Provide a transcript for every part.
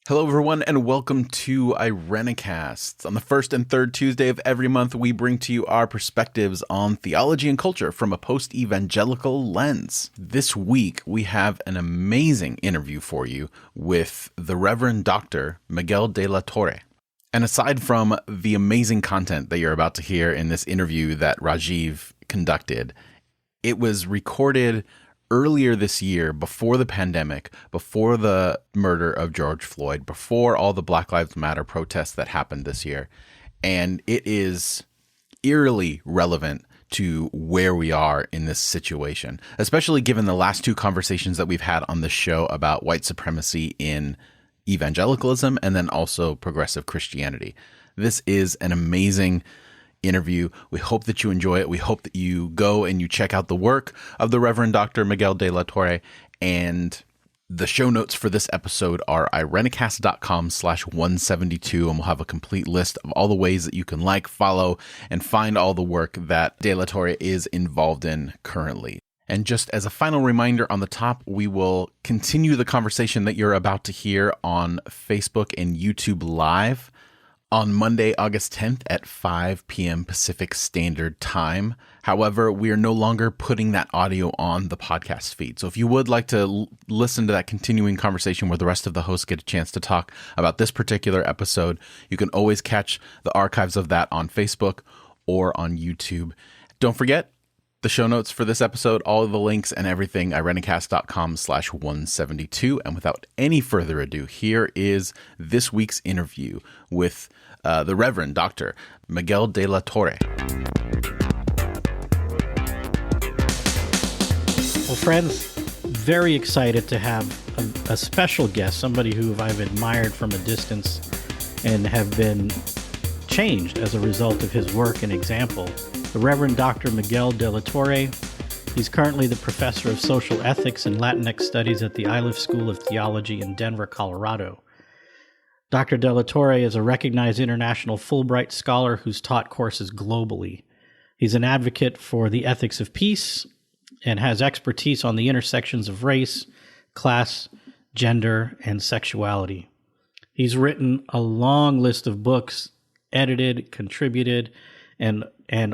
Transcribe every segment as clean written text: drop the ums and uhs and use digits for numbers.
Hello, everyone, and welcome to Irenicast. On the first and third Tuesday of every month, we bring to you our perspectives on theology and culture from a post-evangelical lens. This week, we have an amazing interview for you with the Reverend Dr. Miguel De La Torre. And aside from the amazing content that you're about to hear in this interview that Rajeev conducted, it was recorded earlier this year, before the pandemic, before the murder of George Floyd, before all the Black Lives Matter protests that happened this year. And it is eerily relevant to where we are in this situation, especially given the last two conversations that we've had on the show about white supremacy in evangelicalism and then also progressive Christianity. This is an amazing interview. We hope that you enjoy it. We hope that you go and you check out the work of the Reverend Dr. Miguel De La Torre. And the show notes for this episode are irenicast.com/172, and we'll have a complete list of all the ways that you can like, follow, and find all the work that De La Torre is involved in currently. And just as a final reminder on the top, we will continue the conversation that you're about to hear on Facebook and YouTube Live on Monday, August 10th at 5 p.m. Pacific Standard Time. However, we are no longer putting that audio on the podcast feed. So if you would like to listen to that continuing conversation where the rest of the hosts get a chance to talk about this particular episode, you can always catch the archives of that on Facebook or on YouTube. Don't forget, the show notes for this episode, all of the links and everything, irenicast.com/172. And without any further ado, here is this week's interview with the Reverend Dr. Miguel De La Torre. Well, friends, very excited to have a special guest, somebody who I've admired from a distance and have been changed as a result of his work and example. The Reverend Dr. Miguel De La Torre. He's currently the professor of social ethics and Latinx studies at the Iliff School of Theology in Denver, Colorado. Dr. De La Torre is a recognized international Fulbright scholar who's taught courses globally. He's an advocate for the ethics of peace and has expertise on the intersections of race, class, gender, and sexuality. He's written a long list of books, edited, contributed, and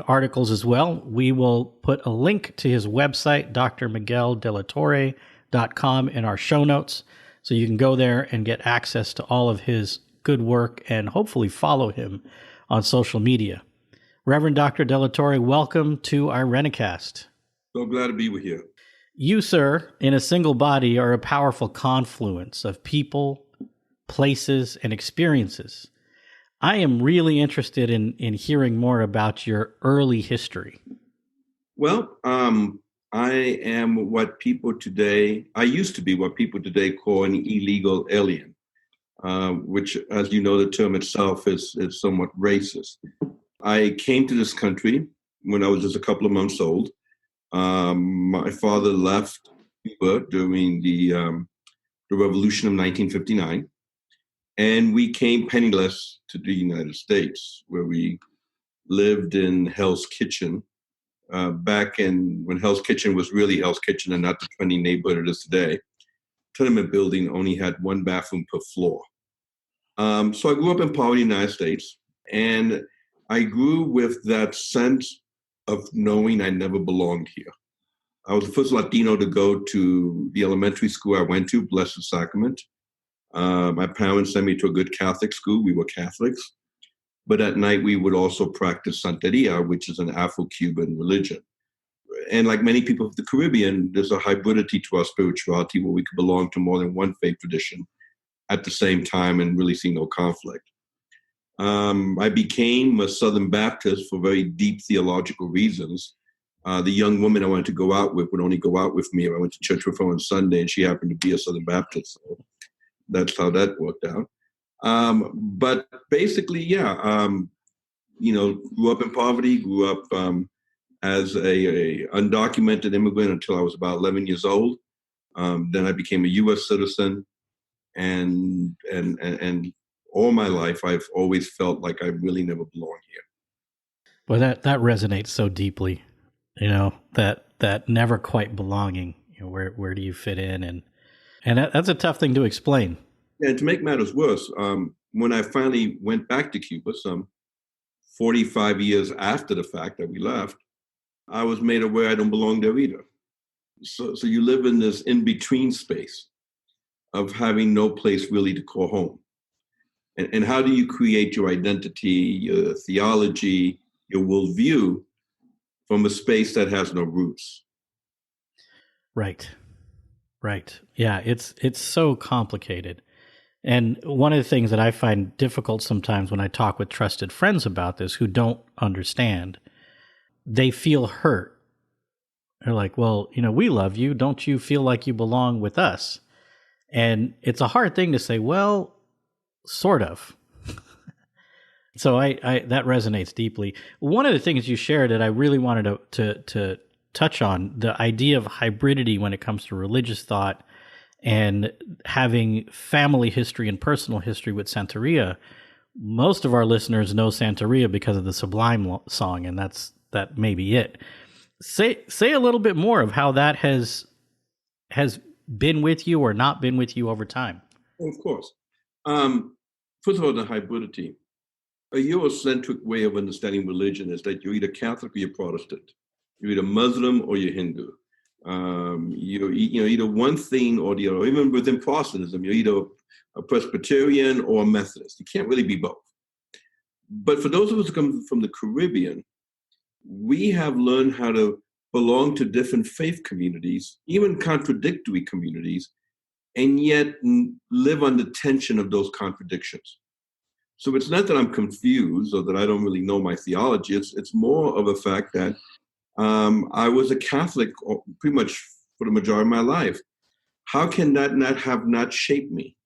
articles as well. We will put a link to his website, drmigueldelatorre.com, in our show notes, so you can go there and get access to all of his good work and hopefully follow him on social media. Reverend Dr. De La Torre, welcome to Irenicast. So glad to be with you. You, sir, in a single body, are a powerful confluence of people, places, and experiences. I am really interested in hearing more about your early history. Well, I am what people today, I used to be what people today call an illegal alien, which, as you know, the term itself is somewhat racist. I came to this country when I was just a couple of months old. My father left Cuba during the revolution of 1959. And we came penniless to the United States, where we lived in Hell's Kitchen back when Hell's Kitchen was really Hell's Kitchen and not the trendy neighborhood it is today. Tenement building only had one bathroom per floor. So I grew up in poverty in the United States, and I grew with that sense of knowing I never belonged here. I was the first Latino to go to the elementary school I went to, Blessed Sacrament. My parents sent me to a good Catholic school. We were Catholics. But at night, we would also practice Santeria, which is an Afro-Cuban religion. And like many people of the Caribbean, there's a hybridity to our spirituality where we could belong to more than one faith tradition at the same time and really see no conflict. I became a Southern Baptist for very deep theological reasons. The young woman I wanted to go out with would only go out with me if I went to church with her on Sunday, and she happened to be a Southern Baptist. So that's how that worked out. But basically, grew up in poverty, grew up as a undocumented immigrant until I was about 11 years old. Then I became a U.S. citizen, and all my life I've always felt like I really never belong here. Well, that resonates so deeply, that never quite belonging. Where do you fit in? And that's a tough thing to explain. And to make matters worse, when I finally went back to Cuba, some 45 years after the fact that we left, I was made aware I don't belong there either. So you live in this in-between space of having no place really to call home. And how do you create your identity, your theology, your worldview from a space that has no roots? Right. Yeah, it's so complicated. And one of the things that I find difficult sometimes when I talk with trusted friends about this who don't understand, they feel hurt. They're like, well, we love you. Don't you feel like you belong with us? And it's a hard thing to say, well, sort of. So I that resonates deeply. One of the things you shared that I really wanted to touch on, the idea of hybridity when it comes to religious thought and having family history and personal history with Santeria. Most of our listeners know Santeria because of the Sublime song, and that may be it. Say a little bit more of how that has been with you or not been with you over time. Of course. First of all, the hybridity. A Eurocentric way of understanding religion is that you're either Catholic or you're Protestant. You're either Muslim or you're Hindu. You're either one thing or the other. Even within Protestantism, you're either a Presbyterian or a Methodist. You can't really be both. But for those of us who come from the Caribbean, we have learned how to belong to different faith communities, even contradictory communities, and yet live under tension of those contradictions. So it's not that I'm confused or that I don't really know my theology. It's more of a fact that I was a Catholic pretty much for the majority of my life. How can that not shaped me?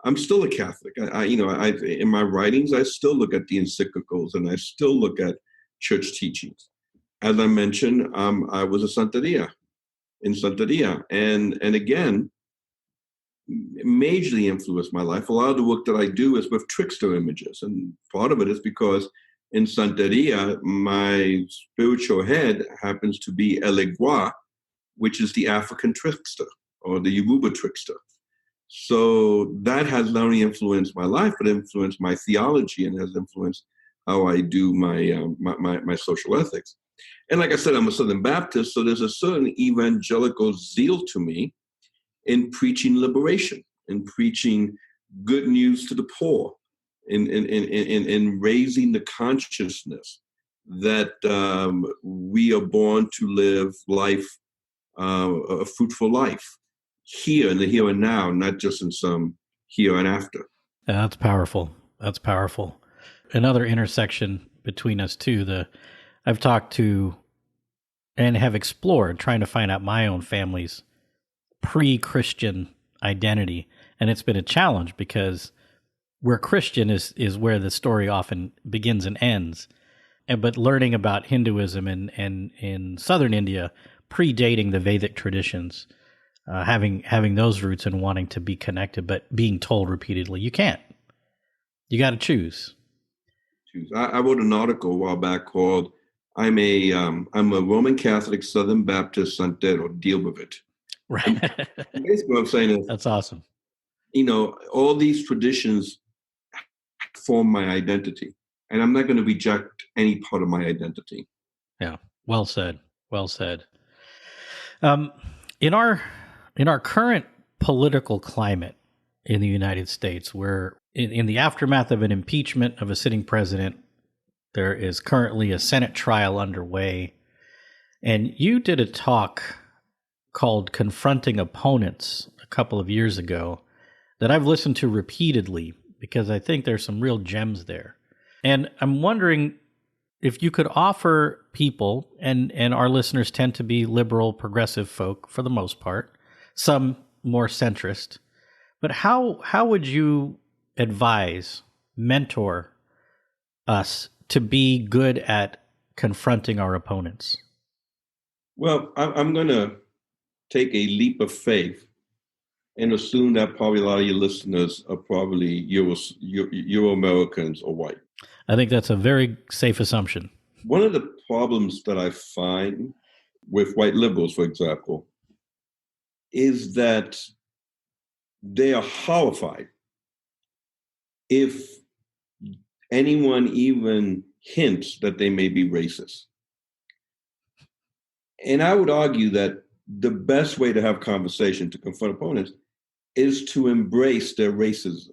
I'm still a Catholic. In my writings, I still look at the encyclicals and I still look at church teachings. As I mentioned, I was in Santeria, and again, majorly influenced my life. A lot of the work that I do is with Trickster images, and part of it is because in Santeria, my spiritual head happens to be El Egua, which is the African trickster or the Yoruba trickster. So that has not only influenced my life, but influenced my theology and has influenced how I do my social ethics. And like I said, I'm a Southern Baptist, so there's a certain evangelical zeal to me in preaching liberation, in preaching good news to the poor, in raising the consciousness that we are born to live life, a fruitful life, here in the here and now, not just in some here and after. That's powerful. Another intersection between us too, I've talked to and have explored trying to find out my own family's pre-Christian identity. And it's been a challenge because where Christian is where the story often begins and ends. But learning about Hinduism and in southern India, predating the Vedic traditions, having those roots and wanting to be connected, but being told repeatedly, you can't. You got to choose. I wrote an article a while back called I'm a Roman Catholic Southern Baptist Santero, deal with it. Right. And basically what I'm saying is, that's awesome. All these traditions form my identity, and I'm not going to reject any part of my identity. Yeah. Well said. In our current political climate in the United States, where in the aftermath of an impeachment of a sitting president, there is currently a Senate trial underway. And you did a talk called Confronting Opponents a couple of years ago that I've listened to repeatedly because I think there's some real gems there. And I'm wondering if you could offer people, and our listeners tend to be liberal, progressive folk for the most part, some more centrist, but how would you advise, mentor us to be good at confronting our opponents? Well, I'm going to take a leap of faith and assume that probably a lot of your listeners are probably Euro-Americans or white. I think that's a very safe assumption. One of the problems that I find with white liberals, for example, is that they are horrified if anyone even hints that they may be racist. And I would argue that the best way to have conversation, to confront opponents, is to embrace their racism.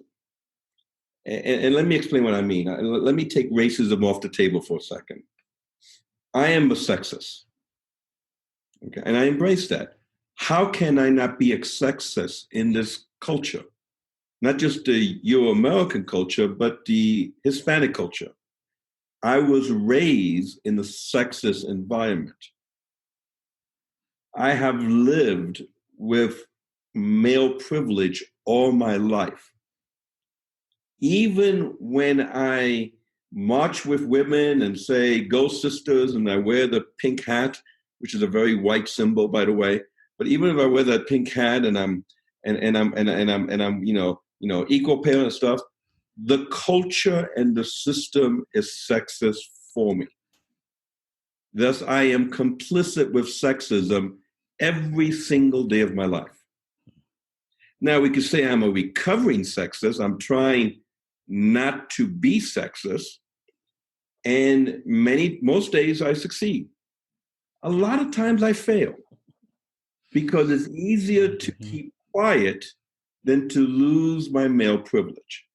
And let me explain what I mean. Let me take racism off the table for a second. I am a sexist, okay, and I embrace that. How can I not be a sexist in this culture? Not just the Euro-American culture, but the Hispanic culture. I was raised in a sexist environment. I have lived with male privilege all my life. Even when I march with women and say, "Go sisters," and I wear the pink hat, which is a very white symbol, by the way. But even if I wear that pink hat and I'm equal pay and stuff, the culture and the system is sexist for me. Thus, I am complicit with sexism every single day of my life. Now, we could say I'm a recovering sexist. I'm trying not to be sexist. And most days I succeed. A lot of times I fail because it's easier to keep quiet than to lose my male privilege.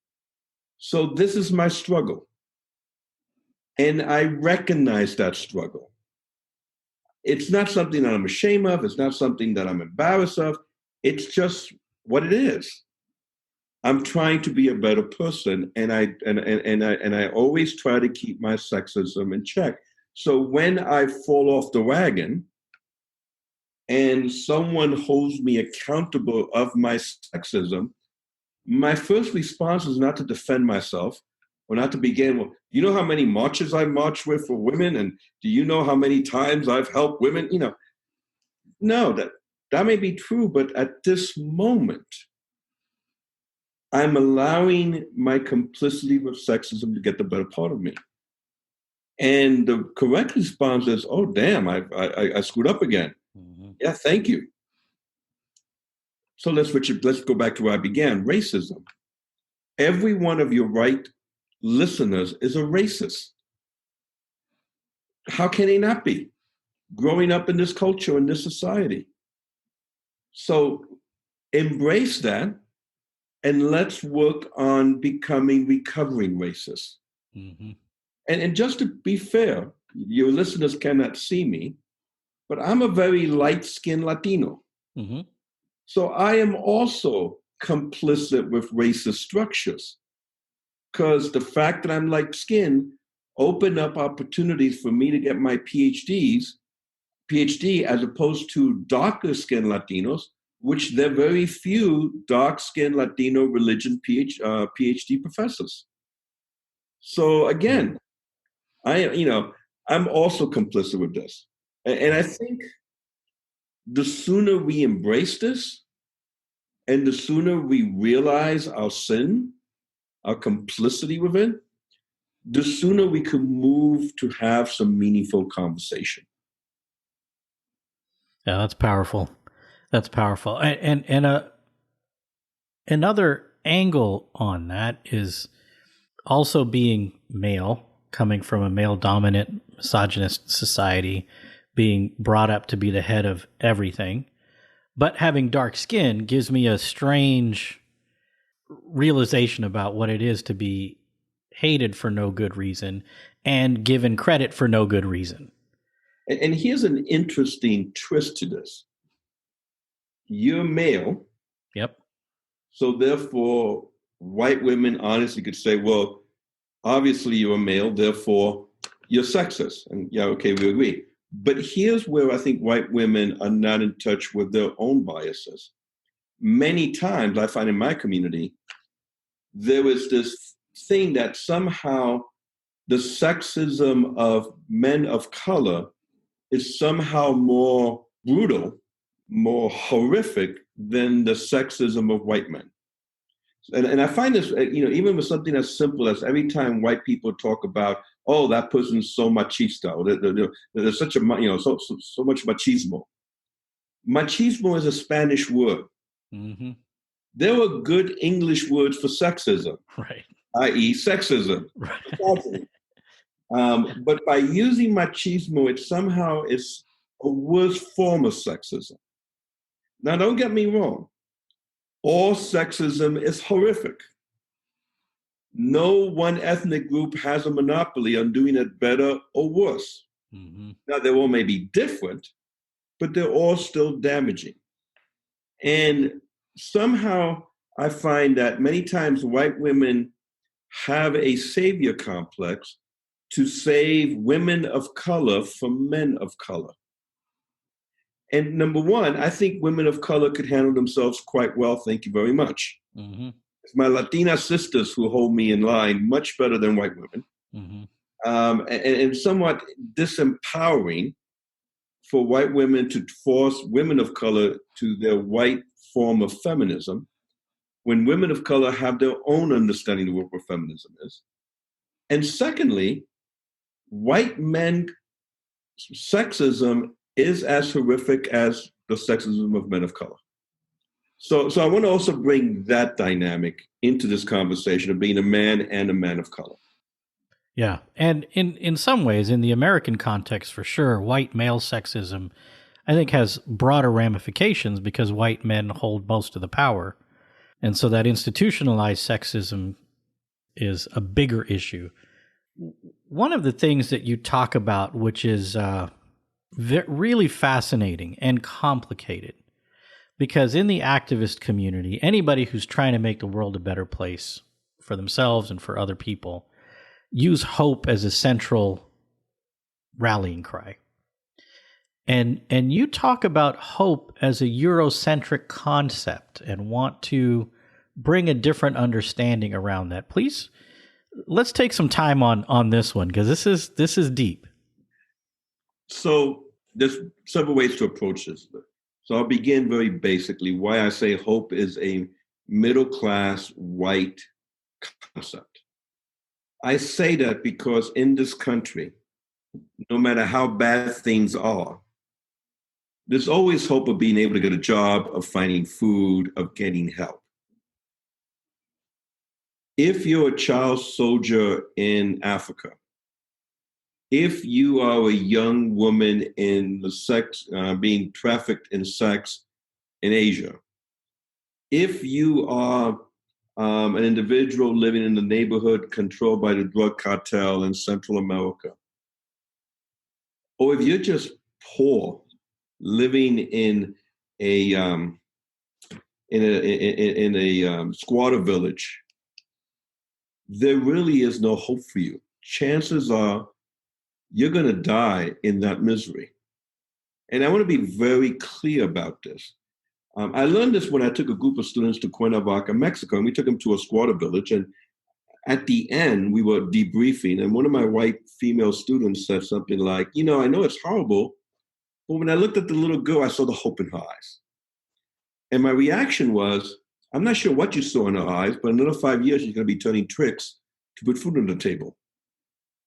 So this is my struggle. And I recognize that struggle. It's not something that I'm ashamed of. It's not something that I'm embarrassed of. It's just what it is. I'm trying to be a better person, and I always try to keep my sexism in check. So when I fall off the wagon and someone holds me accountable of my sexism, my first response is not to defend myself or not to begin, well, you know how many marches I marched with for women? And do you know how many times I've helped women? No, that may be true, but at this moment, I'm allowing my complicity with sexism to get the better part of me. And the correct response is, oh, damn, I screwed up again. Mm-hmm. Yeah, thank you. So let's go back to where I began, racism. Every one of your right listeners is a racist. How can he not be? Growing up in this culture, in this society. So embrace that. And let's work on becoming recovering racists. Mm-hmm. And just to be fair, your listeners cannot see me, but I'm a very light-skinned Latino. Mm-hmm. So I am also complicit with racist structures because the fact that I'm light-skinned opened up opportunities for me to get my PhD as opposed to darker-skinned Latinos, which there are very few dark-skinned Latino religion PhD professors. So again, I'm also complicit with this. And I think the sooner we embrace this and the sooner we realize our sin, our complicity with it, the sooner we can move to have some meaningful conversation. Yeah, that's powerful. That's powerful. And another angle on that is also being male, coming from a male-dominant, misogynist society, being brought up to be the head of everything. But having dark skin gives me a strange realization about what it is to be hated for no good reason and given credit for no good reason. And here's an interesting twist to this. You're male. Yep. So therefore, white women honestly could say, well, obviously you're a male, therefore you're sexist. And yeah, okay, we agree. But here's where I think white women are not in touch with their own biases. Many times I find in my community, there is this thing that somehow the sexism of men of color is somehow more brutal, more horrific than the sexism of white men. And I find this, even with something as simple as every time white people talk about, oh, that person's so machista, or there's such a, so much machismo. Machismo is a Spanish word. Mm-hmm. there were good English words for sexism, Right. i.e. sexism. Right. But by using machismo, it somehow is a worse form of sexism. Now, don't get me wrong. All sexism is horrific. No one ethnic group has a monopoly on doing it better or worse. Mm-hmm. Now, they all may be different, but they're all still damaging. And somehow I find that many times white women have a savior complex to save women of color from men of color. And number one, I think women of color could handle themselves quite well. Thank you very much. Mm-hmm. It's my Latina sisters who hold me in line much better than white women. Mm-hmm. And somewhat disempowering for white women to force women of color to their white form of feminism when women of color have their own understanding of what feminism is. And secondly, white men sexism is as horrific as the sexism of men of color. So I want to also bring that dynamic into this conversation of being a man and a man of color. Yeah. And in some ways, in the American context, for sure, white male sexism, I think, has broader ramifications because white men hold most of the power. And so that institutionalized sexism is a bigger issue. One of the things that you talk about, which is really fascinating and complicated, because in the activist community, anybody who's trying to make the world a better place for themselves and for other people use hope as a central rallying cry. And you talk about hope as a Eurocentric concept and want to bring a different understanding around that. Please, let's take some time on this one, because this is deep. So there's several ways to approach this. So I'll begin very basically why I say hope is a middle-class white concept. I say that because in this country, no matter how bad things are, there's always hope of being able to get a job, of finding food, of getting help. If you're a child soldier in Africa, if you are a young woman in the sex, being trafficked in sex in Asia, if you are an individual living in the neighborhood controlled by the drug cartel in Central America, or if you're just poor, living in a squatter village, there really is no hope for you. Chances are you're going to die in that misery. And I want to be very clear about this. I learned this when I took a group of students to Cuernavaca, Mexico, and we took them to a squatter village. And at the end, we were debriefing, and one of my white female students said something like, I know it's horrible, but when I looked at the little girl, I saw the hope in her eyes. And my reaction was, I'm not sure what you saw in her eyes, but in another 5 years, she's going to be turning tricks to put food on the table.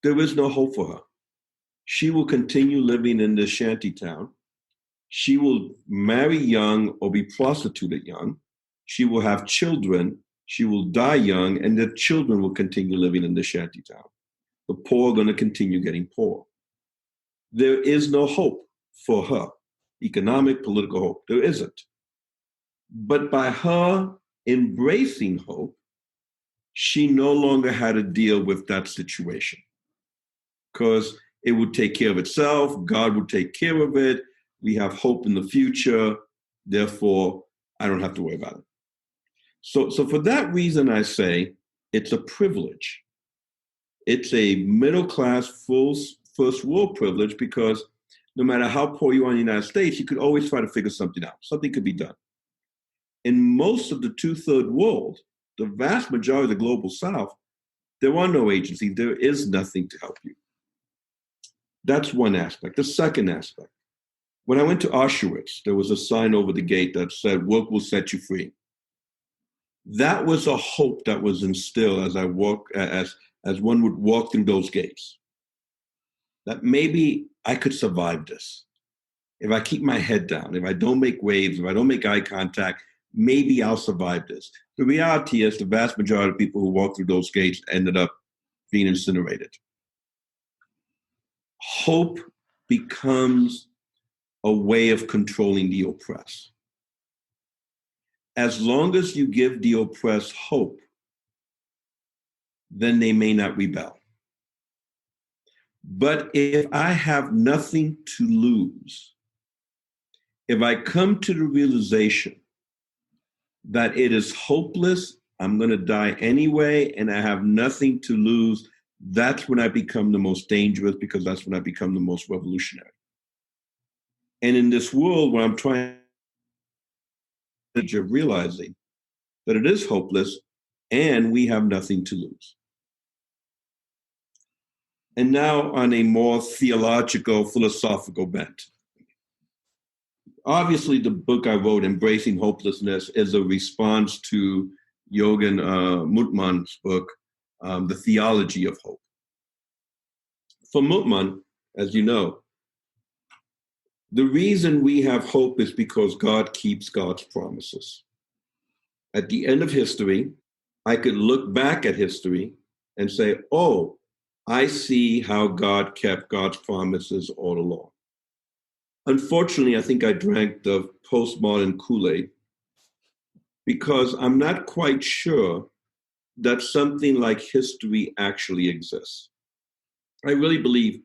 There is no hope for her. She will continue living in this shanty town. She will marry young or be prostituted young. She will have children. She will die young, and the children will continue living in the shanty town. The poor are going to continue getting poor. There is no hope for her, economic, political hope. There isn't. But by her embracing hope, she no longer had to deal with that situation because it would take care of itself. God would take care of it. We have hope in the future. Therefore, I don't have to worry about it. So for that reason, I say it's a privilege. It's a middle-class, full first world privilege because no matter how poor you are in the United States, you could always try to figure something out. Something could be done. In most of the two-third world, the vast majority of the global South, there are no agencies. There is nothing to help you. That's one aspect. The second aspect, when I went to Auschwitz, there was a sign over the gate that said, "Work will set you free." That was a hope that was instilled as I walk, as one would walk through those gates. That maybe I could survive this. If I keep my head down, if I don't make waves, if I don't make eye contact, maybe I'll survive this. The reality is the vast majority of people who walk through those gates ended up being incinerated. Hope becomes a way of controlling the oppressed. As long as you give the oppressed hope, then they may not rebel. But if I have nothing to lose, if I come to the realization that it is hopeless, I'm going to die anyway, and I have nothing to lose, that's when I become the most dangerous, because that's when I become the most revolutionary. And in this world where I'm trying to realizing that it is hopeless and we have nothing to lose. And now on a more theological, philosophical bent. Obviously, the book I wrote, Embracing Hopelessness, is a response to Jürgen Moltmann's book, The Theology of Hope. For Moltmann, as you know, the reason we have hope is because God keeps God's promises. At the end of history, I could look back at history and say, oh, I see how God kept God's promises all along. Unfortunately, I think I drank the postmodern Kool-Aid because I'm not quite sure that something like history actually exists. I really believe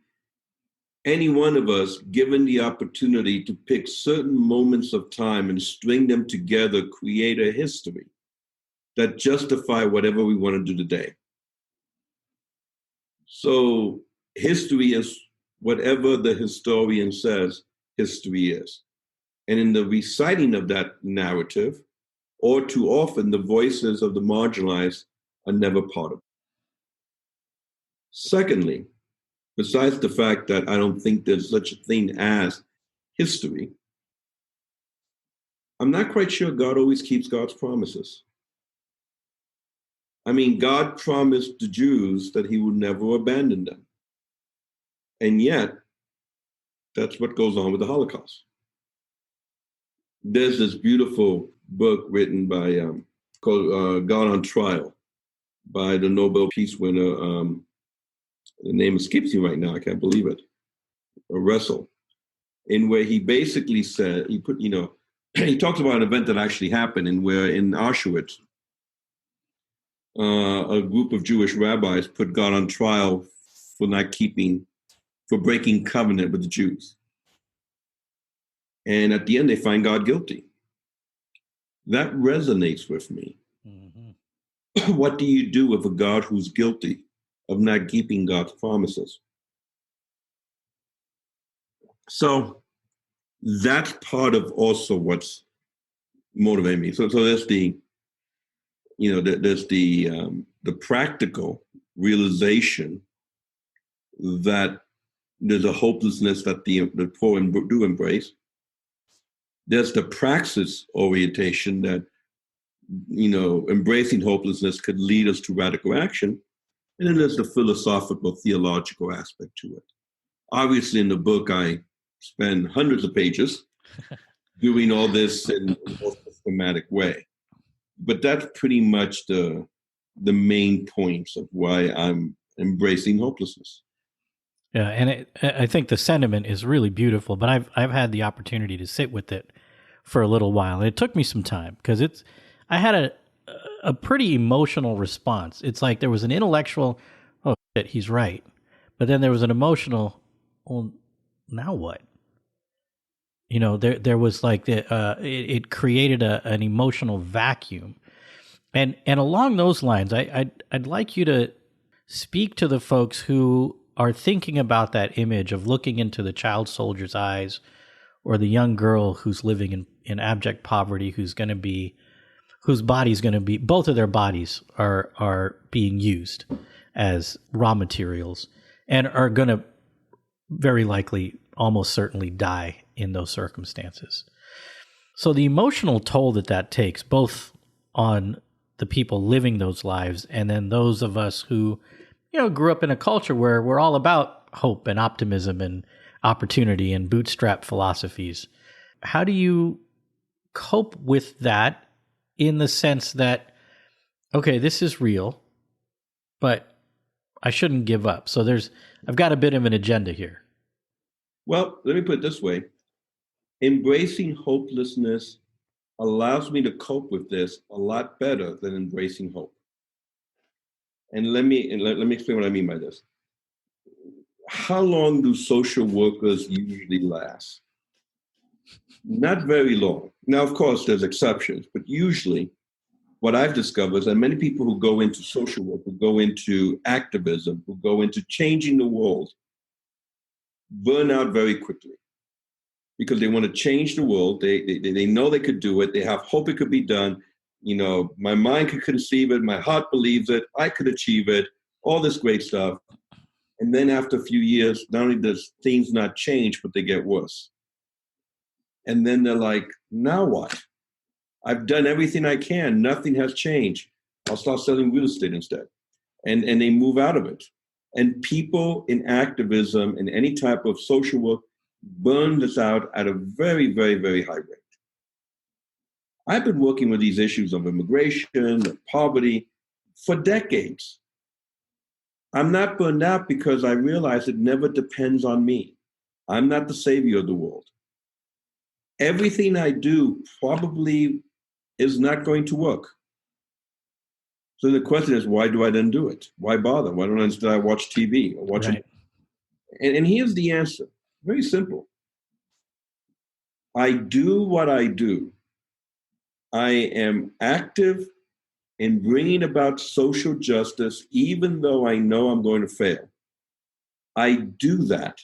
any one of us, given the opportunity to pick certain moments of time and string them together, create a history that justify whatever we want to do today. So history is whatever the historian says history is. And in the reciting of that narrative, or too often, the voices of the marginalized are never part of it. Secondly, besides the fact that I don't think there's such a thing as history, I'm not quite sure God always keeps God's promises. I mean, God promised the Jews that he would never abandon them. And yet, that's what goes on with the Holocaust. There's this beautiful book written by, called God on Trial, by the Nobel Peace winner, the name escapes me right now, I can't believe it, Russell, in where he basically said, he talks about an event that actually happened, and where in Auschwitz, a group of Jewish rabbis put God on trial for breaking covenant with the Jews. And at the end, they find God guilty. That resonates with me. Mm-hmm. What do you do with a God who's guilty of not keeping God's promises? So that's part of also what's motivating me. So there's the practical realization that there's a hopelessness that the poor do embrace. There's the praxis orientation that, embracing hopelessness could lead us to radical action. And then there's the philosophical, theological aspect to it. Obviously, in the book, I spend hundreds of pages doing all this in a more systematic way. But that's pretty much the main points of why I'm embracing hopelessness. Yeah, and I think the sentiment is really beautiful, but I've had the opportunity to sit with it for a little while. And it took me some time because I had a pretty emotional response. It's like there was an intellectual, oh shit, he's right, but then there was an emotional, well, now what? There was like it created an emotional vacuum, and along those lines, I'd like you to speak to the folks who are thinking about that image of looking into the child soldier's eyes, or the young girl who's living in abject poverty, whose body's going to be, both of their bodies are being used as raw materials and are going to very likely, almost certainly die in those circumstances. So the emotional toll that takes, both on the people living those lives and then those of us who grew up in a culture where we're all about hope and optimism and opportunity and bootstrap philosophies. How do you cope with that in the sense that, okay, this is real, but I shouldn't give up. So I've got a bit of an agenda here. Well, let me put it this way. Embracing hopelessness allows me to cope with this a lot better than embracing hope. And let me explain what I mean by this. How long do social workers usually last? Not very long. Now, of course, there's exceptions, but usually what I've discovered is that many people who go into social work, who go into activism, who go into changing the world, burn out very quickly because they want to change the world. They know they could do it. They have hope it could be done. You know, my mind could conceive it. My heart believes it. I could achieve it. All this great stuff. And then after a few years, not only does things not change, but they get worse. And then they're like, now what? I've done everything I can. Nothing has changed. I'll start selling real estate instead. And they move out of it. And people in activism and any type of social work burn this out at a very, very, very high rate. I've been working with these issues of immigration, of poverty for decades. I'm not burned out because I realize it never depends on me. I'm not the savior of the world. Everything I do probably is not going to work. So the question is, why do I then do it? Why bother? Why don't I instead watch TV or watch it? And here's the answer. Very simple. I do what I do. I am active in bringing about social justice, even though I know I'm going to fail. I do that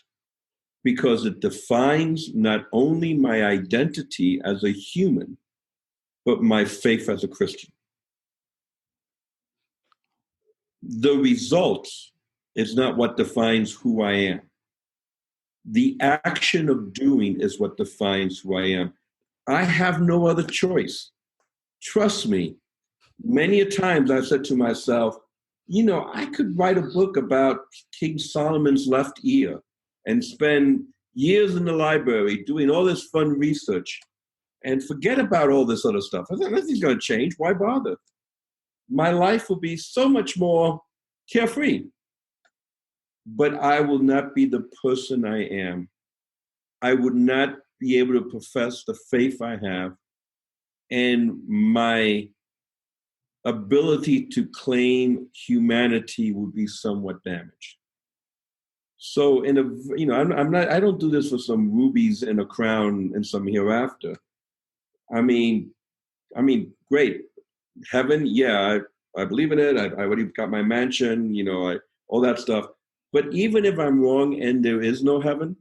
because it defines not only my identity as a human, but my faith as a Christian. The result is not what defines who I am. The action of doing is what defines who I am. I have no other choice. Trust me. Many a times I've said to myself, you know, I could write a book about King Solomon's left ear and spend years in the library doing all this fun research and forget about all this other stuff. I thought nothing's going to change. Why bother? My life will be so much more carefree. But I will not be the person I am. I would not be able to profess the faith I have, and my ability to claim humanity would be somewhat damaged. So, I don't do this for some rubies and a crown and some hereafter. I mean, great. Heaven, yeah, I believe in it. I already got my mansion, all that stuff. But even if I'm wrong and there is no heaven,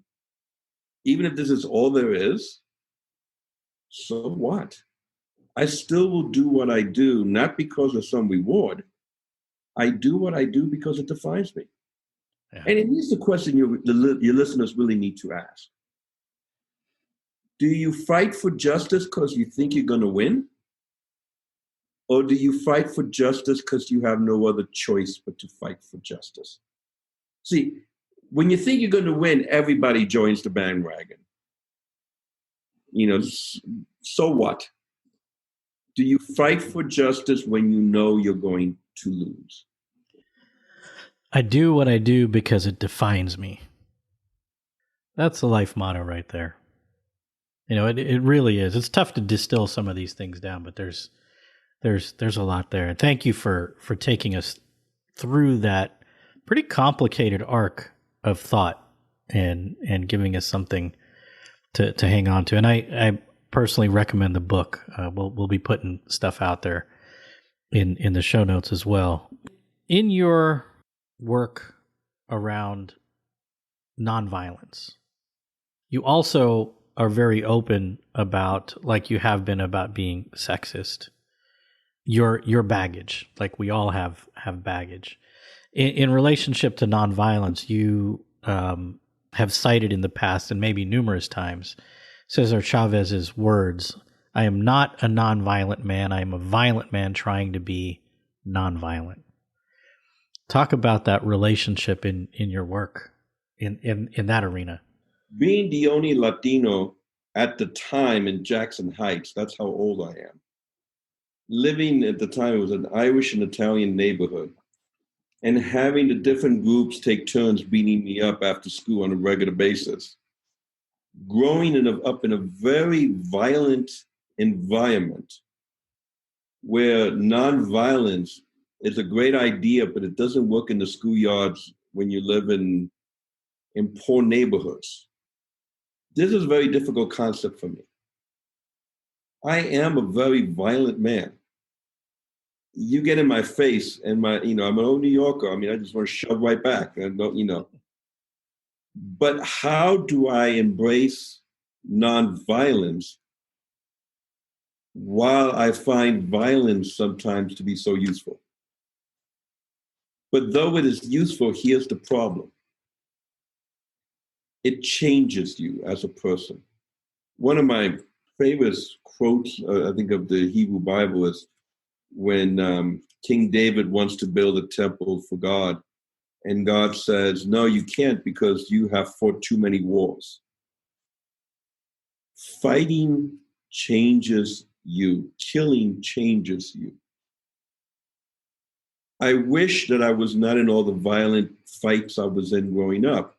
even if this is all there is, so what? I still will do what I do, not because of some reward. I do what I do because it defines me. Yeah. And here's the question your listeners really need to ask. Do you fight for justice because you think you're going to win? Or do you fight for justice because you have no other choice but to fight for justice? See, when you think you're going to win, everybody joins the bandwagon. So what? Do you fight for justice when you know you're going to lose? I do what I do because it defines me. That's the life motto right there. It really is. It's tough to distill some of these things down, but there's a lot there. And thank you for taking us through that pretty complicated arc of thought and giving us something to hang on to. And I personally recommend the book. We'll be putting stuff out there in the show notes as well. In your work around nonviolence, you also are very open about, like you have been about being sexist, your baggage, like we all have baggage. In relationship to nonviolence, you have cited in the past, and maybe numerous times, Cesar Chavez's words, "I am not a nonviolent man. I am a violent man trying to be nonviolent." Talk about that relationship in your work in that arena. Being the only Latino at the time in Jackson Heights, that's how old I am. living at the time, it was an Irish and Italian neighborhood, and having the different groups take turns beating me up after school on a regular basis. Up in a very violent environment where nonviolence is a great idea, but it doesn't work in the schoolyards when you live in poor neighborhoods. This is a very difficult concept for me. I am a very violent man. You get in my face and I'm an old New Yorker. I mean, I just want to shove right back. I don't. But how do I embrace nonviolence while I find violence sometimes to be so useful? But though it is useful, here's the problem. It changes you as a person. One of my favorite quotes, I think, of the Hebrew Bible is when King David wants to build a temple for God, and God says, no, you can't because you have fought too many wars. Fighting changes you. Killing changes you. I wish that I was not in all the violent fights I was in growing up,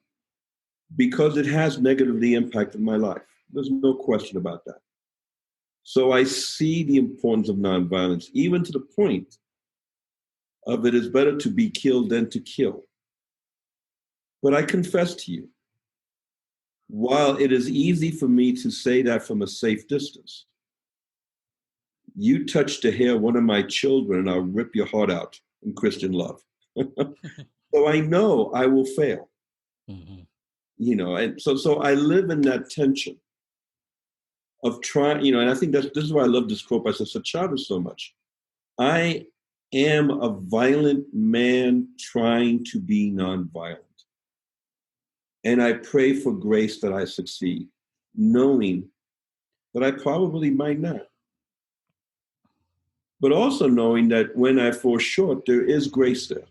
because it has negatively impacted my life. There's no question about that. So I see the importance of nonviolence, even to the point of it is better to be killed than to kill. But I confess to you, while it is easy for me to say that from a safe distance, you touch the hair of one of my children and I'll rip your heart out in Christian love. So I know I will fail. Mm-hmm. And so I live in that tension of trying, and I think this is why I love this quote by Sister Chavez so much. I am a violent man trying to be nonviolent. And I pray for grace that I succeed, knowing that I probably might not. But also knowing that when I fall short, there is grace there.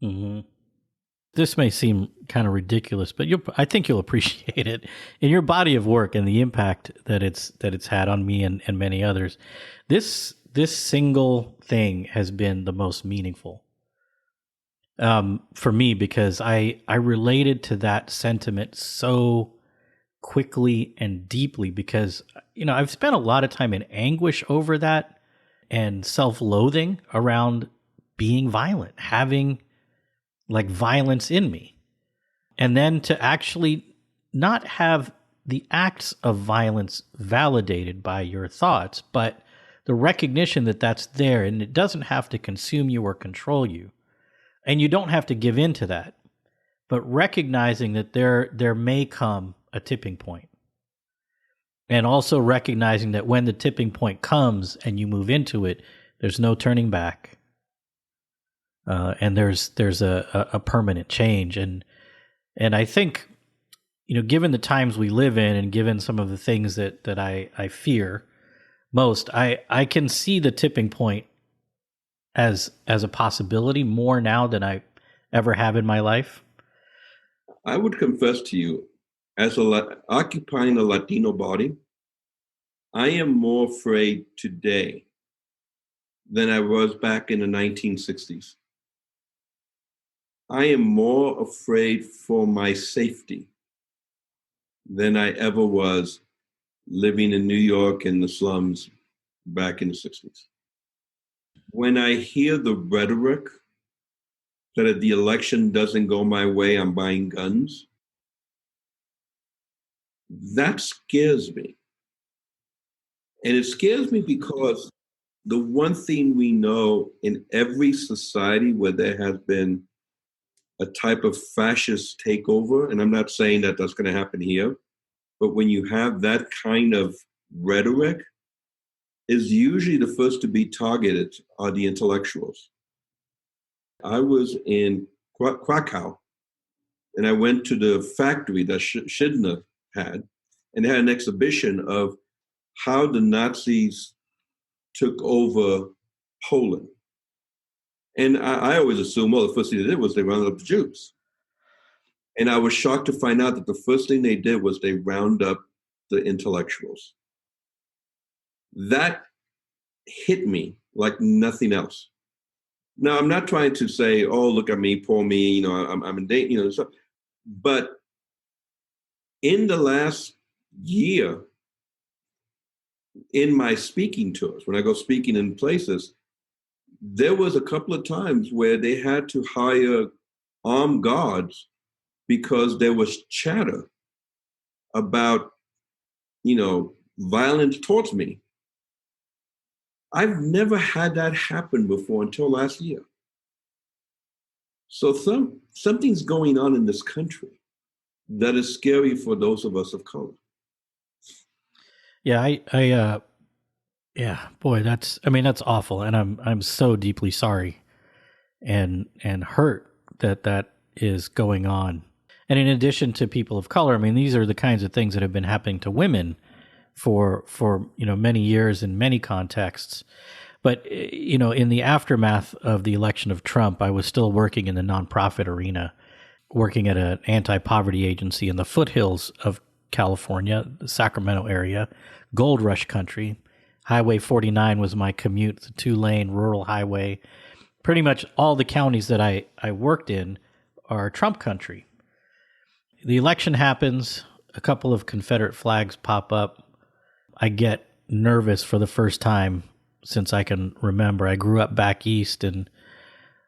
Mm-hmm. This may seem kind of ridiculous, but I think you'll appreciate it in your body of work and the impact that it's had on me and many others. This single thing has been the most meaningful for me, because I related to that sentiment so quickly and deeply, because I've spent a lot of time in anguish over that and self-loathing around being violent, having like violence in me. And then to actually not have the acts of violence validated by your thoughts, but the recognition that that's there, and it doesn't have to consume you or control you. And you don't have to give in to that, but recognizing that there may come a tipping point. And also recognizing that when the tipping point comes and you move into it, there's no turning back. And there's a permanent change. And I think, given the times we live in and given some of the things that I fear most, I can see the tipping point as a possibility more now than I ever have in my life. I would confess to you, as occupying a Latino body, I am more afraid today than I was back in the 1960s. I am more afraid for my safety than I ever was living in New York in the slums back in the 60s. When I hear the rhetoric that if the election doesn't go my way, I'm buying guns, that scares me. And it scares me because the one thing we know in every society where there has been a type of fascist takeover, and I'm not saying that that's going to happen here, but when you have that kind of rhetoric, is usually the first to be targeted are the intellectuals. I was in Krakow, and I went to the factory that Schindler had, and they had an exhibition of how the Nazis took over Poland. And I always assume, well, the first thing they did was they rounded up the Jews. And I was shocked to find out that the first thing they did was they round up the intellectuals. That hit me like nothing else. Now, I'm not trying to say, oh, look at me, poor me, I'm in danger, but in the last year, in my speaking tours, when I go speaking in places, there was a couple of times where they had to hire armed guards because there was chatter about, violence towards me. I've never had that happen before until last year. So something's going on in this country that is scary for those of us of color. Yeah, boy, that's awful. And I'm so deeply sorry and hurt that is going on. And in addition to people of color, these are the kinds of things that have been happening to women for many years in many contexts. But, in the aftermath of the election of Trump, I was still working in the nonprofit arena, working at an anti-poverty agency in the foothills of California, the Sacramento area, gold rush country. Highway 49 was my commute, the 2-lane rural highway. Pretty much all the counties that I worked in are Trump country. The election happens, a couple of Confederate flags pop up. I get nervous for the first time since I can remember. I grew up back east and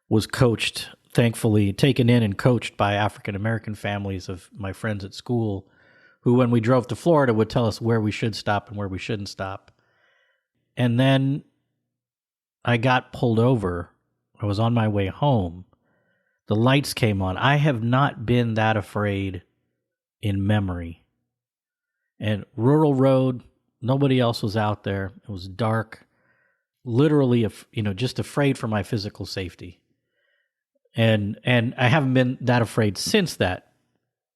was coached, thankfully, taken in and coached by African-American families of my friends at school who, when we drove to Florida, would tell us where we should stop and where we shouldn't stop. And then I got pulled over. I was on my way home. The lights came on. I have not been that afraid in memory. And rural road, nobody else was out there. It was dark. Literally, just afraid for my physical safety. And I haven't been that afraid since that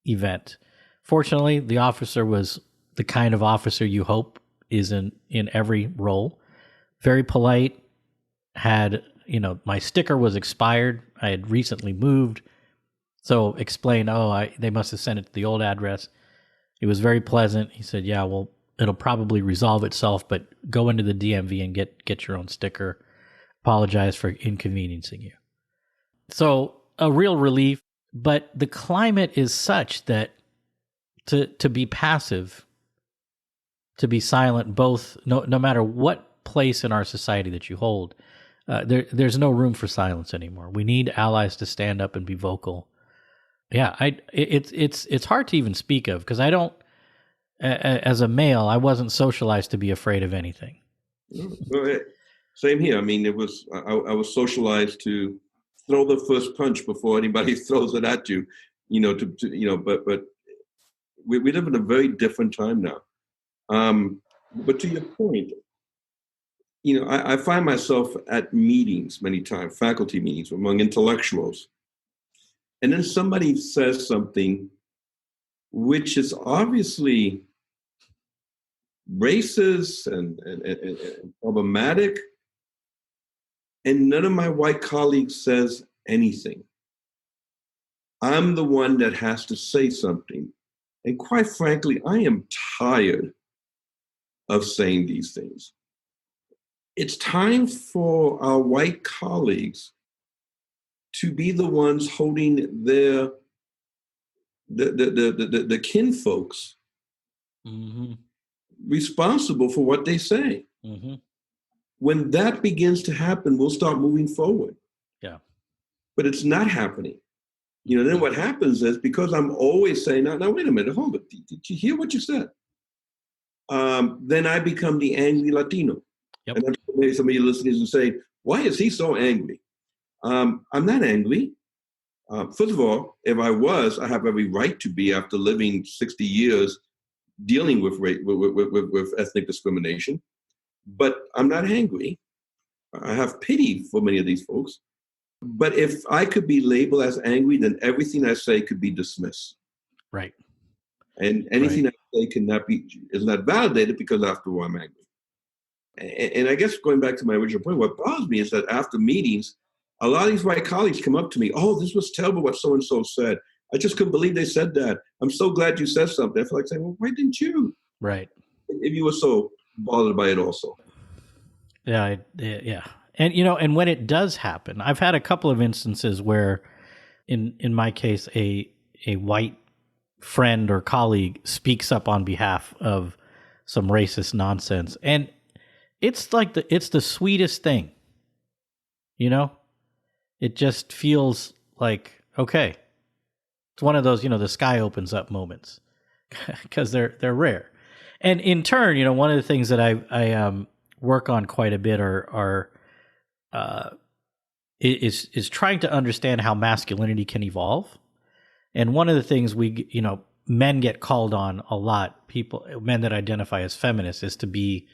event. Fortunately, the officer was the kind of officer you hope is in every role. Very polite, had, my sticker was expired. I had recently moved. So explained, they must have sent it to the old address. It was very pleasant. He said, yeah, well, it'll probably resolve itself, but go into the DMV and get your own sticker. Apologize for inconveniencing you. So a real relief, but the climate is such that to be passive, to be silent, both no matter what place in our society that you hold, there's no room for silence anymore. We need allies to stand up and be vocal. Yeah, it's hard to even speak of because I don't. As a male, I wasn't socialized to be afraid of anything. Well, same here. It was I was socialized to throw the first punch before anybody throws it at you. But we live in a very different time now. But to your point, I find myself at meetings many times, faculty meetings among intellectuals, and then somebody says something which is obviously racist and problematic, and none of my white colleagues says anything. I'm the one that has to say something. And quite frankly, I am tired of saying these things. It's time for our white colleagues to be the ones holding the kinfolks responsible for what they say. Mm-hmm. When that begins to happen, we'll start moving forward. Yeah. But it's not happening. Then what happens is, because I'm always saying, now wait a minute, hold it. Did you hear what you said? Then I become the angry Latino. Yep. And maybe some of your listeners will say, why is he so angry? I'm not angry. First of all, if I was, I have every right to be after living 60 years dealing with ethnic discrimination. But I'm not angry. I have pity for many of these folks. But if I could be labeled as angry, then everything I say could be dismissed. Right. And anything I say is not validated because after all, I'm angry. And I guess going back to my original point, what bothers me is that after meetings, a lot of these white colleagues come up to me, oh, this was terrible what so-and-so said. I just couldn't believe they said that. I'm so glad you said something. I feel like saying, well, why didn't you? Right. If you were so bothered by it also. Yeah. And and when it does happen, I've had a couple of instances where, in my case, a white friend or colleague speaks up on behalf of some racist nonsense, and it's like it's the sweetest thing. It just feels like, okay, it's one of those, the sky opens up moments, because they're rare. And in turn, one of the things that I work on quite a bit is trying to understand how masculinity can evolve. And one of the things men get called on a lot, men that identify as feminists, is to be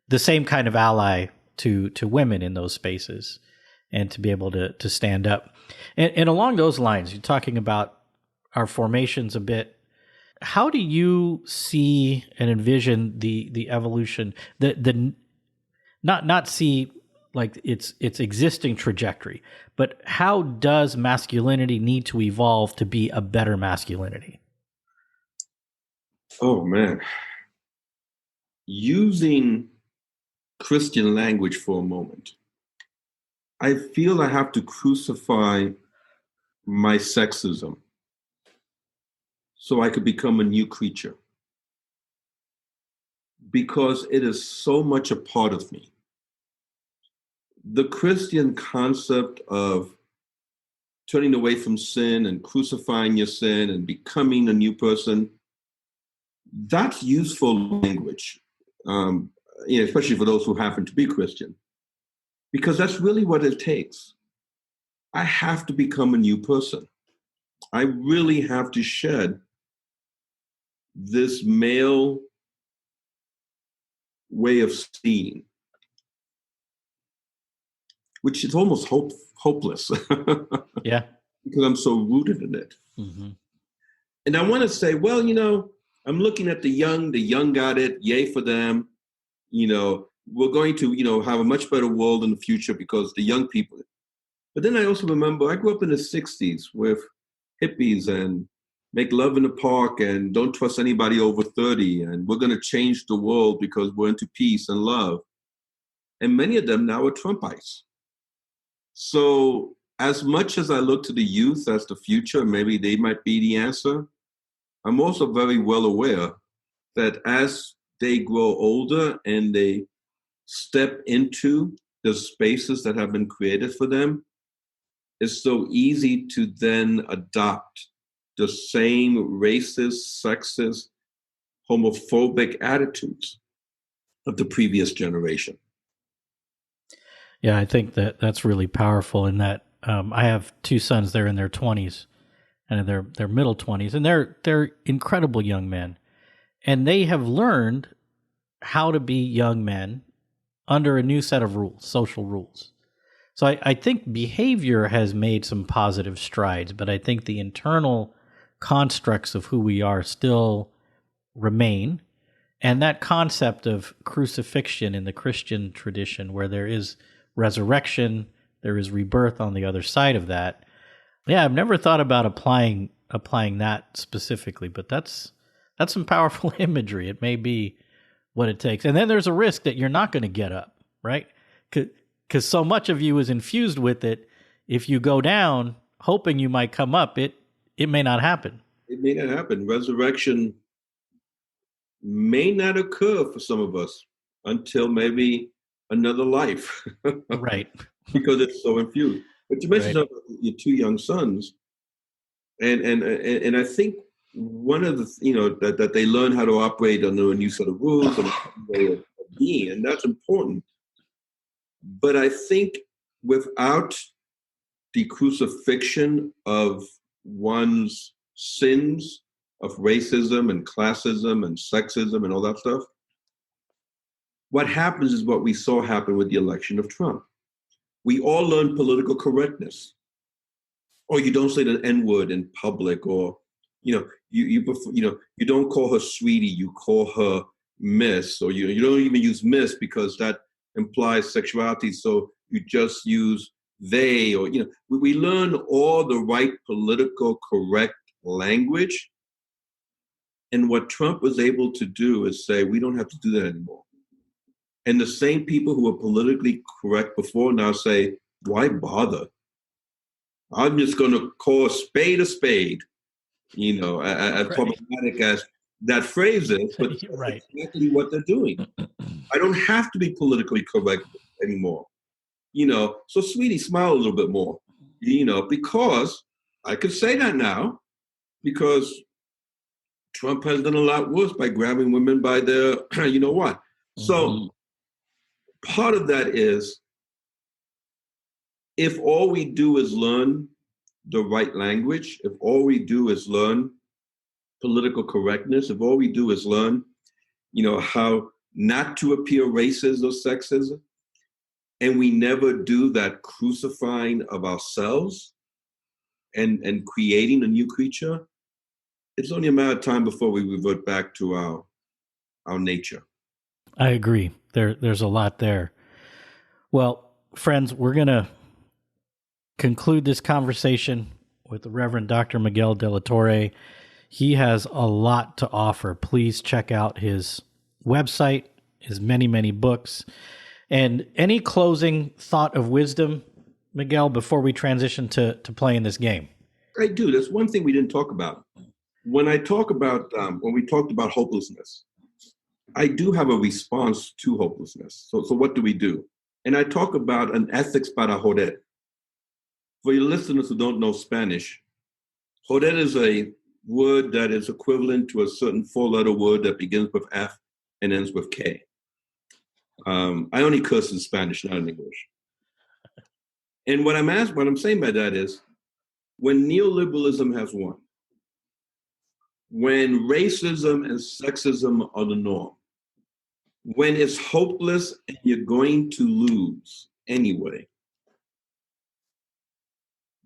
the same kind of ally to women in those spaces, and to be able to stand up. And along those lines, you're talking about our formations a bit. How do you see and envision the evolution, the not see like its existing trajectory, but how does masculinity need to evolve to be a better masculinity? Oh man. Using Christian language for a moment, I feel I have to crucify my sexism so I could become a new creature, because it is so much a part of me. The Christian concept of turning away from sin and crucifying your sin and becoming a new person, that's useful language, especially for those who happen to be Christian, because that's really what it takes. I have to become a new person. I really have to shed this male way of seeing, which is almost hopeless. Yeah. Because I'm so rooted in it. Mm-hmm. And I want to say, well, I'm looking at the young got it, yay for them. We're going to, have a much better world in the future because the young people. But then I also remember I grew up in the 60s with hippies and make love in the park and don't trust anybody over 30. And we're going to change the world because we're into peace and love. And many of them now are Trumpites. So as much as I look to the youth as the future, maybe they might be the answer, I'm also very well aware that as they grow older and they step into the spaces that have been created for them, it's so easy to then adopt the same racist, sexist, homophobic attitudes of the previous generation. Yeah, I think that's really powerful. In that, I have two sons. They're in their 20s, and they're middle 20s, and they're incredible young men, and they have learned how to be young men under a new set of rules, social rules. So I think behavior has made some positive strides, but I think the internal constructs of who we are still remain. And that concept of crucifixion in the Christian tradition, where there is resurrection, there is rebirth on the other side of that. Yeah, I've never thought about applying that specifically, but that's some powerful imagery. It may be what it takes. And then there's a risk that you're not going to get up, right? Because so much of you is infused with it. If you go down hoping you might come up, it may not happen. It may not happen. Resurrection may not occur for some of us until maybe another life. Right. Because it's so infused. But you mentioned your two young sons, and I think one of the that they learn how to operate under a new set of rules and a way of being, and that's important. But I think without the crucifixion of one's sins of racism and classism and sexism and all that stuff, what happens is what we saw happen with the election of Trump. We all learn political correctness. Or you don't say the N-word in public, or you don't call her sweetie, you call her miss, or you don't even use miss because that implies sexuality, so you just use they, or we learn all the right political correct language. And what Trump was able to do is say, we don't have to do that anymore. And the same people who were politically correct before now say, why bother? I'm just going to call a spade, you know, as Right. problematic as that phrase is, but Right. that's exactly what they're doing. I don't have to be politically correct anymore. You know, so sweetie, smile a little bit more, you know, because I could say that now because Trump has done a lot worse by grabbing women by their, you know what. So part of that is if all we do is learn the right language, if all we do is learn political correctness, if all we do is learn, you know, how not to appear racist or sexist, and we never do that crucifying of ourselves and creating a new creature, it's only a matter of time before we revert back to our nature. I agree. There's a lot there. Well, friends, we're going to conclude this conversation with the Reverend Dr. Miguel De La Torre. He has a lot to offer. Please check out his website, his many, many books. And any closing thought of wisdom, Miguel, before we transition to playing this game? I do. There's one thing we didn't talk about. When we talked about hopelessness, I do have a response to hopelessness. So what do we do? And I talk about an ethics para joder. For your listeners who don't know Spanish, joder is a word that is equivalent to a certain four-letter word that begins with F and ends with K. I only curse in Spanish, not in English. And what I'm saying by that is, when neoliberalism has won, when racism and sexism are the norm, when it's hopeless and you're going to lose anyway,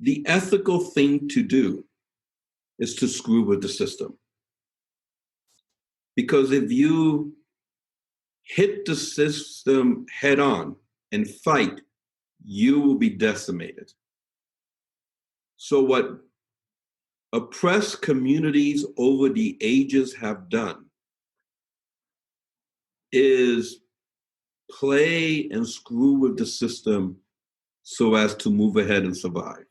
the ethical thing to do is to screw with the system. Because if you hit the system head on and fight, you will be decimated. So what oppressed communities over the ages have done is play and screw with the system so as to move ahead and survive.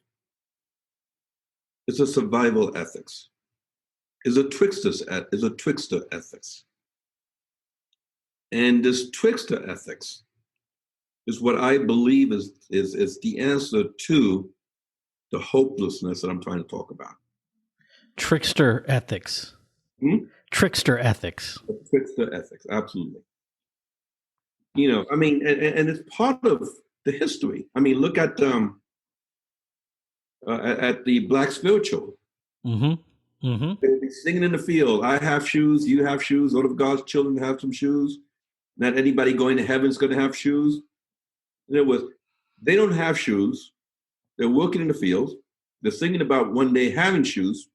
It's a survival ethics. It's a trickster ethics. And this trickster ethics is what I believe is the answer to the hopelessness that I'm trying to talk about. Trickster ethics. Trickster ethics. Trickster ethics, absolutely. You know, I mean, and it's part of the history. I mean, look at the Black spiritual. They'll be singing in the field. I have shoes, you have shoes. All of God's children have some shoes. Not anybody going to heaven is going to have shoes. They don't have shoes. They're working in the fields. They're singing about one day having shoes.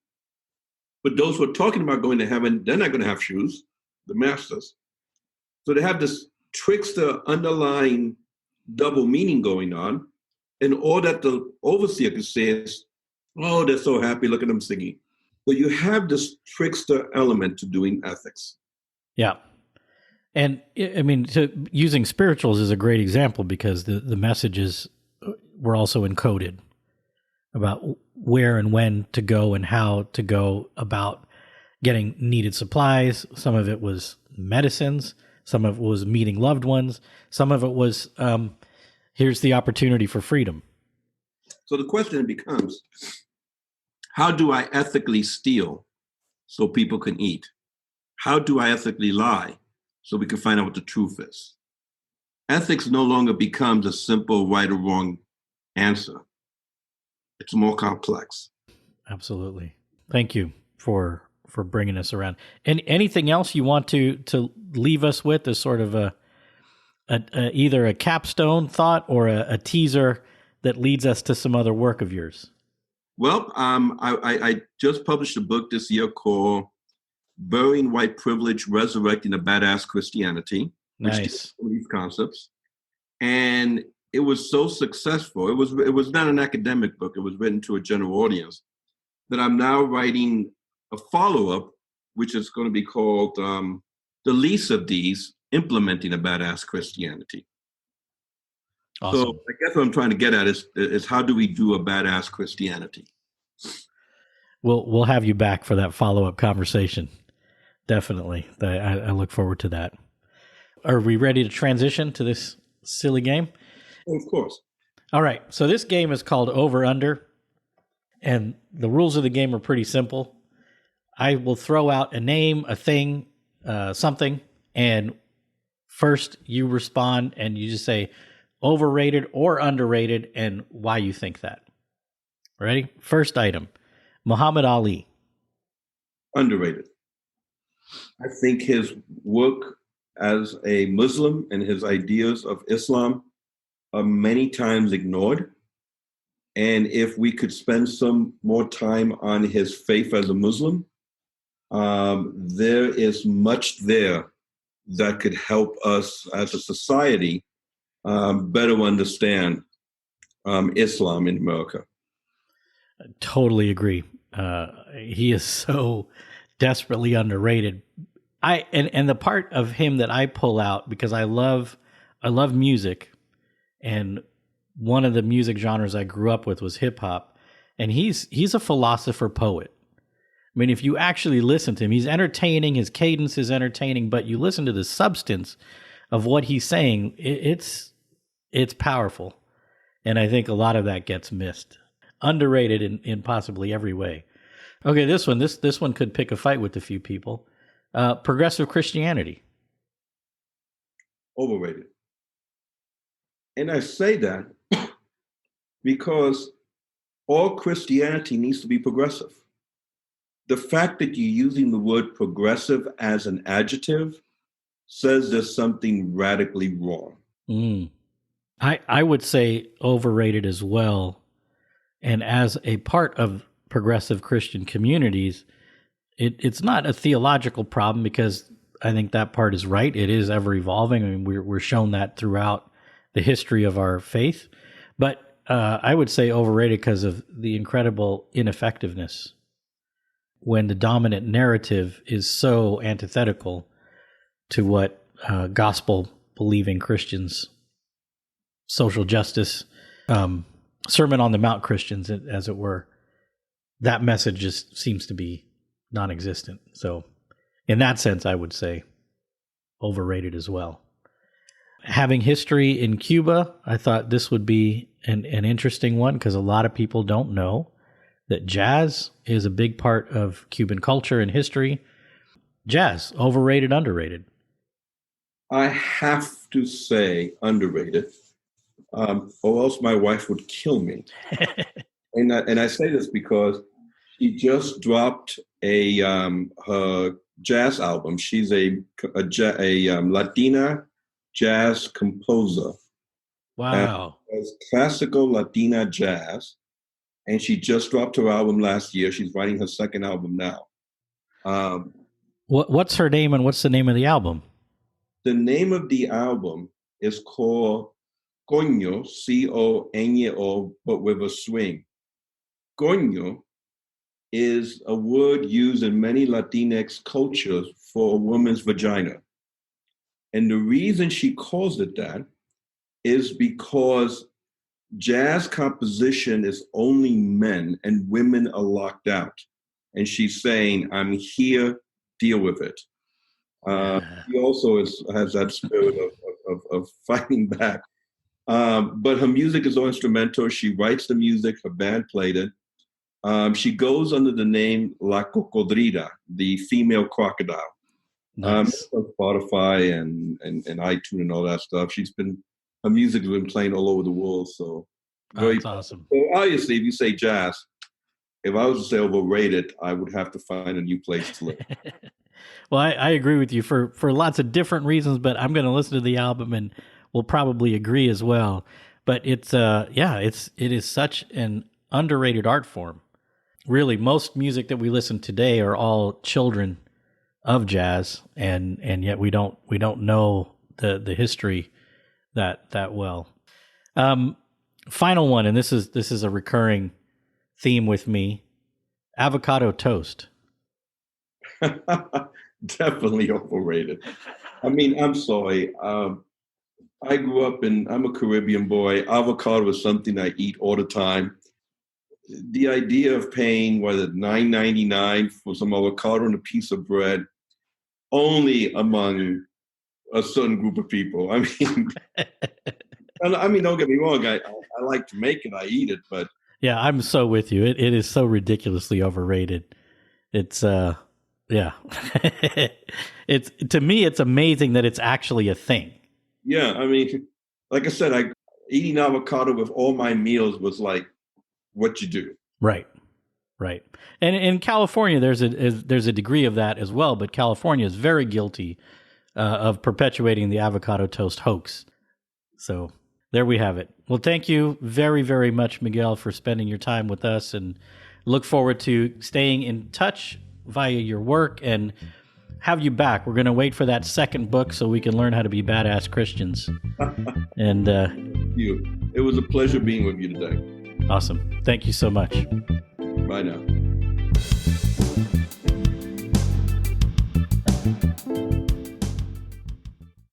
But those who are talking about going to heaven, they're not going to have shoes, the masters. So they have this trickster underlying double meaning going on. And all that the overseer can say is, oh, they're so happy, look at them singing. But you have this trickster element to doing ethics. Yeah. And I mean, using spirituals is a great example because the messages were also encoded about where and when to go and how to go about getting needed supplies. Some of it was medicines. Some of it was meeting loved ones. Some of it was, here's the opportunity for freedom. So the question becomes, how do I ethically steal so people can eat? How do I ethically lie so we can find out what the truth is? Ethics no longer becomes a simple right or wrong answer. It's more complex. Absolutely. Thank you for bringing us around. And anything else you want to leave us with as sort of either a capstone thought or a teaser that leads us to some other work of yours? Well, I just published a book this year called Burying White Privilege, Resurrecting a Badass Christianity. Nice. Which these concepts. And it was so successful. It was not an academic book. It was written to a general audience that I'm now writing a follow-up, which is going to be called The Least of These, implementing a badass Christianity. Awesome. So I guess what I'm trying to get at is how do we do a badass Christianity? We'll have you back for that follow-up conversation. Definitely. I look forward to that. Are we ready to transition to this silly game? Of course. All right. So this game is called Over Under, and the rules of the game are pretty simple. I will throw out a name, a thing, something, and first you respond and you just say overrated or underrated and why you think that. Ready? First item, Muhammad Ali. Underrated. I think his work as a Muslim and his ideas of Islam are many times ignored. And if we could spend some more time on his faith as a Muslim, there is much there that could help us as a society better understand Islam in America. I totally agree. He is so desperately underrated. And the part of him that I pull out because I love music, and one of the music genres I grew up with was hip hop, and he's a philosopher poet. I mean, if you actually listen to him, he's entertaining, his cadence is entertaining, but you listen to the substance of what he's saying, it's powerful. And I think a lot of that gets missed. Underrated in possibly every way. Okay, this one could pick a fight with a few people. Progressive Christianity. Overrated. And I say that because all Christianity needs to be progressive. The fact that you're using the word progressive as an adjective says there's something radically wrong. I would say overrated as well. And as a part of progressive Christian communities, it's not a theological problem because I think that part is right. It is ever evolving. I mean, we're shown that throughout the history of our faith. But I would say overrated because of the incredible ineffectiveness when the dominant narrative is so antithetical to what gospel-believing Christians, social justice, Sermon on the Mount Christians, as it were, that message just seems to be non-existent. So in that sense, I would say overrated as well. Having history in Cuba, I thought this would be an interesting one because a lot of people don't know that jazz is a big part of Cuban culture and history. Jazz, overrated, underrated? I have to say underrated, or else my wife would kill me. And I say this because she just dropped her jazz album. She's a Latina jazz composer. Wow. Classical Latina jazz. And she just dropped her album last year. She's writing her second album now. What's her name and what's the name of the album? The name of the album is called Coño, C-O-N-O, but with a swing. Coño is a word used in many Latinx cultures for a woman's vagina. And the reason she calls it that is because jazz composition is only men and women are locked out. And she's saying, I'm here, deal with it. He also has that spirit of fighting back. But her music is all instrumental. She writes the music, her band played it. She goes under the name La Cocodrila, the female crocodile. Nice. On Spotify and iTunes and all that stuff. Her music has been playing all over the world. So that's awesome. So obviously, if you say jazz, if I was to say overrated, I would have to find a new place to live. Well, I agree with you for lots of different reasons, but I'm going to listen to the album and we'll probably agree as well. But it is such an underrated art form. Really, most music that we listen today are all children of jazz, and yet we don't know the history that well. Final one, and this is a recurring theme with me: avocado toast. Definitely overrated. I mean, I'm sorry. I grew up I'm a Caribbean boy. Avocado is something I eat all the time. The idea of paying, $9.99 for some avocado and a piece of bread, only among a certain group of people. I mean, don't get me wrong. I like to make it. I eat it, but yeah, I'm so with you. It is so ridiculously overrated. It's yeah. It's, to me, it's amazing that it's actually a thing. Yeah, I mean, like I said, eating avocado with all my meals was like what you do. Right. And in California, there's a degree of that as well, but California is very guilty of perpetuating the avocado toast hoax. So there we have it. Well, thank you very, very much, Miguel, for spending your time with us, and look forward to staying in touch via your work and have you back. We're going to wait for that second book so we can learn how to be badass Christians. And Thank you. It was a pleasure being with you today. Awesome. Thank you so much. Bye now.